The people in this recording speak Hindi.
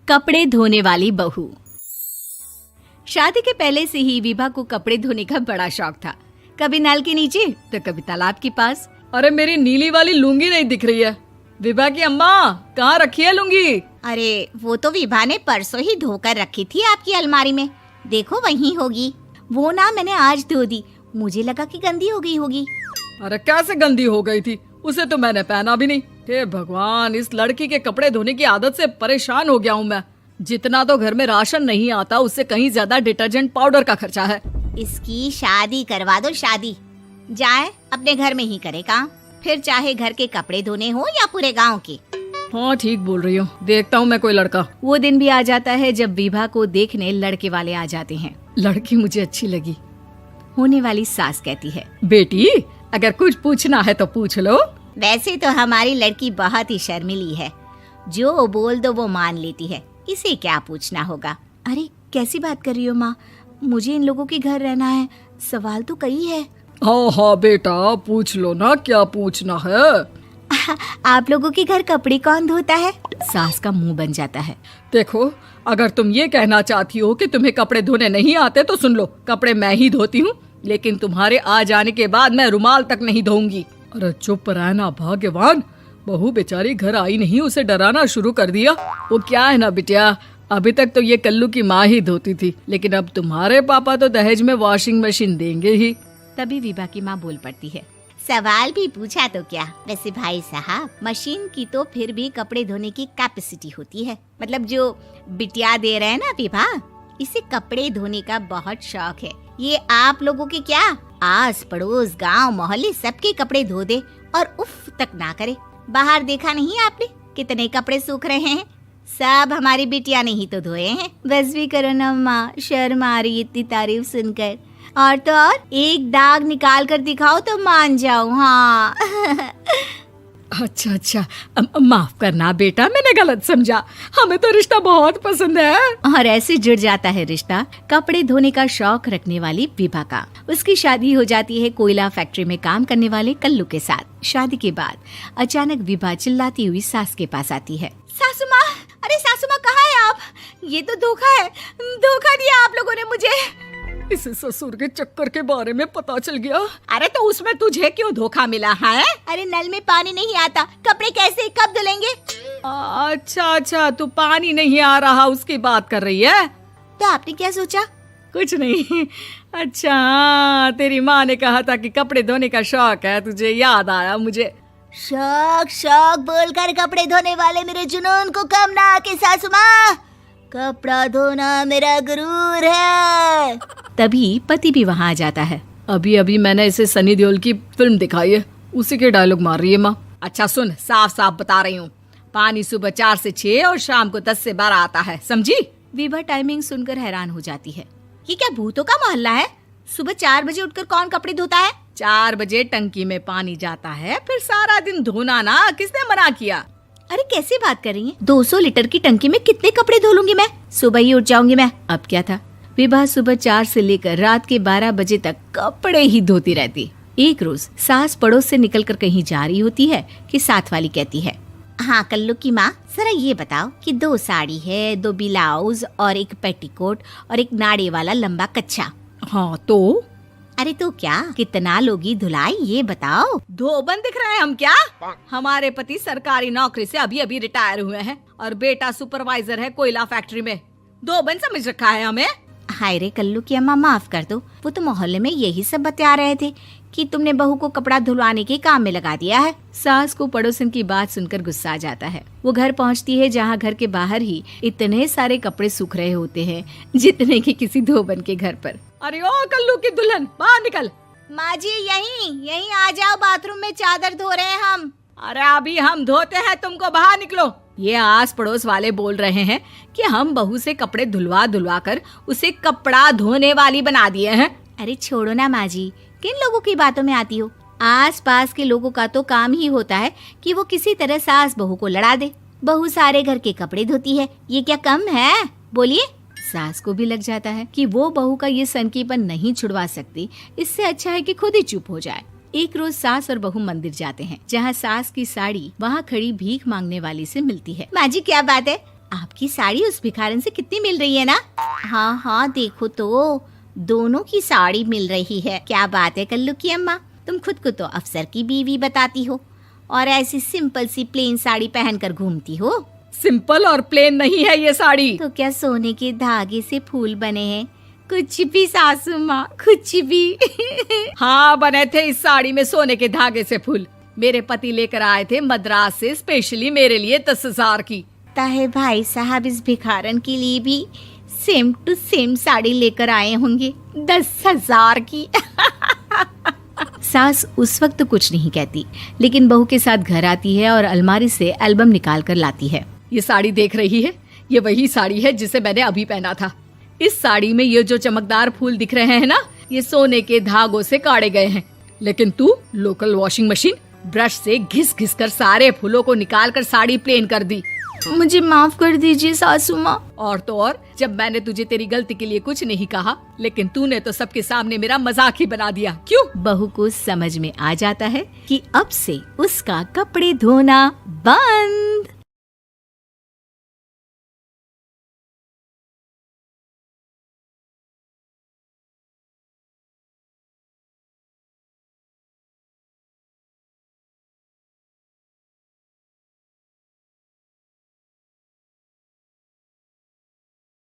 कपड़े धोने वाली बहू। शादी के पहले से ही विभा को कपड़े धोने का बड़ा शौक था। कभी नल के नीचे तो कभी तालाब के पास। अरे मेरी नीली वाली लुंगी नहीं दिख रही है। विभा की अम्मा, कहाँ रखी है लुंगी? अरे वो तो विभा ने परसों ही धोकर रखी थी आपकी अलमारी में, देखो वहीं होगी। वो ना मैंने आज धो दी, मुझे लगा कि गंदी हो गई होगी। अरे कैसे गंदी हो गई थी? उसे तो मैंने पहना भी नहीं। हे भगवान, इस लड़की के कपड़े धोने की आदत से परेशान हो गया हूँ मैं। जितना तो घर में राशन नहीं आता, उससे कहीं ज्यादा डिटर्जेंट पाउडर का खर्चा है। इसकी शादी करवा दो, शादी जाए अपने घर में ही करे काम, फिर चाहे घर के कपड़े धोने हो या पूरे गांव के। हाँ ठीक बोल रही हूँ, देखता हूँ मैं कोई लड़का। वो दिन भी आ जाता है जब विभा को देखने लड़के वाले आ जाते हैं। लड़की मुझे अच्छी लगी। होने वाली सास कहती है, बेटी अगर कुछ पूछना है तो पूछ लो। वैसे तो हमारी लड़की बहुत ही शर्मीली है, जो बोल दो वो मान लेती है, इसे क्या पूछना होगा। अरे कैसी बात कर रही हो माँ, मुझे इन लोगों के घर रहना है, सवाल तो कई है। हाँ हाँ बेटा, पूछ लो ना, क्या पूछना है। आप लोगों के घर कपड़े कौन धोता है? सास का मुंह बन जाता है। देखो, अगर तुम ये कहना चाहती हो कि तुम्हें कपड़े धोने नहीं आते तो सुन लो, कपड़े मैं ही धोती हूँ, लेकिन तुम्हारे आ जाने के बाद मैं रुमाल तक नहीं धोऊंगी। अरे चुप रहना भाग्यवान, बहू बेचारी घर आई नहीं, उसे डराना शुरू कर दिया। वो क्या है ना बिटिया, अभी तक तो ये कल्लू की माँ ही धोती थी, लेकिन अब तुम्हारे पापा तो दहेज में वॉशिंग मशीन देंगे ही। तभी विभा की माँ बोल पड़ती है, सवाल भी पूछा तो क्या। वैसे भाई साहब, मशीन की तो फिर भी कपड़े धोने की कैपेसिटी होती है। मतलब जो बिटिया दे रहे हैं ना विभा, इसे कपड़े धोने का बहुत शौक है। ये आप लोगों के क्या, आस पड़ोस गांव मोहल्ले सबके कपड़े धो दे और उफ तक ना करे। बाहर देखा नहीं आपने कितने कपड़े सूख रहे हैं? सब हमारी बिटिया ने ही तो धोए हैं। बस भी करो ना माँ, शर्म आ रही इतनी तारीफ सुनकर। और तो और एक दाग निकाल कर दिखाओ तो मान जाऊं। हाँ अच्छा, माफ करना बेटा, मैंने गलत समझा। हमें तो रिश्ता बहुत पसंद है। और ऐसे जुड़ जाता है रिश्ता कपड़े धोने का शौक रखने वाली विभा का। उसकी शादी हो जाती है कोयला फैक्ट्री में काम करने वाले कल्लू के साथ। शादी के बाद अचानक विभा चिल्लाती हुई सास के पास आती है। सासू माँ, अरे सासू माँ कहाँ है आप? ये तो धोखा है, धोखा दिया आप लोगों ने मुझे। इसे ससुर के चक्कर के बारे में पता चल गया। अरे तो उसमें तुझे क्यों धोखा मिला है? अरे नल में पानी नहीं आता, कपड़े कैसे कब धुलेंगे? अच्छा, तू पानी नहीं आ रहा उसकी बात कर रही है। तो आपने क्या सोचा? कुछ नहीं। अच्छा, तेरी माँ ने कहा था कि कपड़े धोने का शौक है तुझे, याद आया मुझे। शौक बोलकर कपड़े धोने वाले मेरे जुनून को कम ना आके सासू माँ, कपड़ा धोना मेरा गुरूर है। तभी पति भी वहाँ आ जाता है। अभी मैंने इसे सनी देओल की फिल्म दिखाई है, उसी के डायलॉग मार रही है माँ। अच्छा सुन, साफ साफ बता रही हूँ, पानी सुबह 4 से 6 और शाम को 10 से 12 आता है, समझी? विभा टाइमिंग सुनकर हैरान हो जाती है। ये क्या भूतों का मोहल्ला है? सुबह 4 बजे उठकर कौन कपड़े धोता है? 4 बजे टंकी में पानी जाता है, फिर सारा दिन धोना ना, किसने मना किया? अरे कैसी बात कर रही हैं? 200 लीटर की टंकी में कितने कपड़े धो लूंगी मैं? सुबह ही उठ जाऊंगी मैं। अब क्या था, विभा सुबह 4 से लेकर रात के 12 बजे तक कपड़े ही धोती रहती। एक रोज सास पड़ोस से निकलकर कहीं जा रही होती है कि साथ वाली कहती है, हाँ कल्लू की माँ, जरा ये बताओ कि 2 साड़ी है, 2 ब्लाउज और एक पेटीकोट और एक नाड़े वाला लंबा कच्छा। हाँ तो? अरे तो क्या, कितना लोगी धुलाई ये बताओ। धोबन दिख रहे हैं हम क्या? हमारे पति सरकारी नौकरी से अभी रिटायर हुए हैं और बेटा सुपरवाइजर है कोयला फैक्ट्री में। धोबन समझ रखा है हमें? हाय रे कल्लू की अम्मा, माफ कर दो, वो तो मोहल्ले में यही सब बता रहे थे कि तुमने बहू को कपड़ा धुलवाने के काम में लगा दिया है। सास को पड़ोसन की बात सुनकर गुस्सा आ जाता है। वो घर पहुंचती है जहां घर के बाहर ही इतने सारे कपड़े सूख रहे होते हैं जितने कि किसी धोबन के घर पर। अरे ओ कल्लू की दुल्हन, बाहर निकल। माँ जी यहीं आ जाओ, बाथरूम में चादर धो रहे हैं हम। अरे अभी हम धोते हैं, तुमको बाहर निकलो। ये आस पड़ोस वाले बोल रहे हैं कि हम बहू से कपड़े धुलवा कर उसे कपड़ा धोने वाली बना दिए हैं। अरे छोड़ो ना माँ जी, किन लोगों की बातों में आती हो? आस पास के लोगों का तो काम ही होता है कि वो किसी तरह सास बहू को लड़ा दे। बहू सारे घर के कपड़े धोती है, ये क्या कम है? बोलिए। सास को भी लग जाता है कि वो बहू का ये सनकीपन नहीं छुड़वा सकती, इससे अच्छा है कि खुद ही चुप हो जाए। एक रोज सास और बहू मंदिर जाते हैं, जहाँ सास की साड़ी वहाँ खड़ी भीख मांगने वाली से मिलती है। माँ जी क्या बात है, आपकी साड़ी उस भिखारन से कितनी मिल रही है ना? हाँ हाँ देखो तो, दोनों की साड़ी मिल रही है। क्या बात है कल्लू की अम्मा, तुम खुद को तो अफसर की बीवी बताती हो और ऐसी सिंपल सी प्लेन साड़ी पहनकर घूमती हो। सिंपल और प्लेन नहीं है ये साड़ी। तो क्या सोने के धागे से फूल बने हैं? कुछ भी सासू माँ, कुछ भी। हाँ बने थे इस साड़ी में सोने के धागे से फूल। मेरे पति लेकर आए थे मद्रास से स्पेशली मेरे लिए 10,000 की। ताहे भाई साहब इस भिखारन के लिए भी सेम टू सेम साड़ी लेकर आए होंगे 10,000 की। सास उस वक्त तो कुछ नहीं कहती, लेकिन बहू के साथ घर आती है और अलमारी से एल्बम निकाल कर लाती है। ये साड़ी देख रही है, ये वही साड़ी है जिसे मैंने अभी पहना था। इस साड़ी में ये जो चमकदार फूल दिख रहे हैं ना, ये सोने के धागों से काढ़े गए हैं। लेकिन तू लोकल वॉशिंग मशीन ब्रश से घिस घिस कर सारे फूलों को निकाल कर साड़ी प्लेन कर दी। मुझे माफ कर दीजिए सासू माँ। और तो और, जब मैंने तुझे तेरी गलती के लिए कुछ नहीं कहा, लेकिन तूने तो सबके सामने मेरा मजाक ही बना दिया। क्यों? बहू को समझ में आ जाता है कि अब से उसका कपड़े धोना बंद।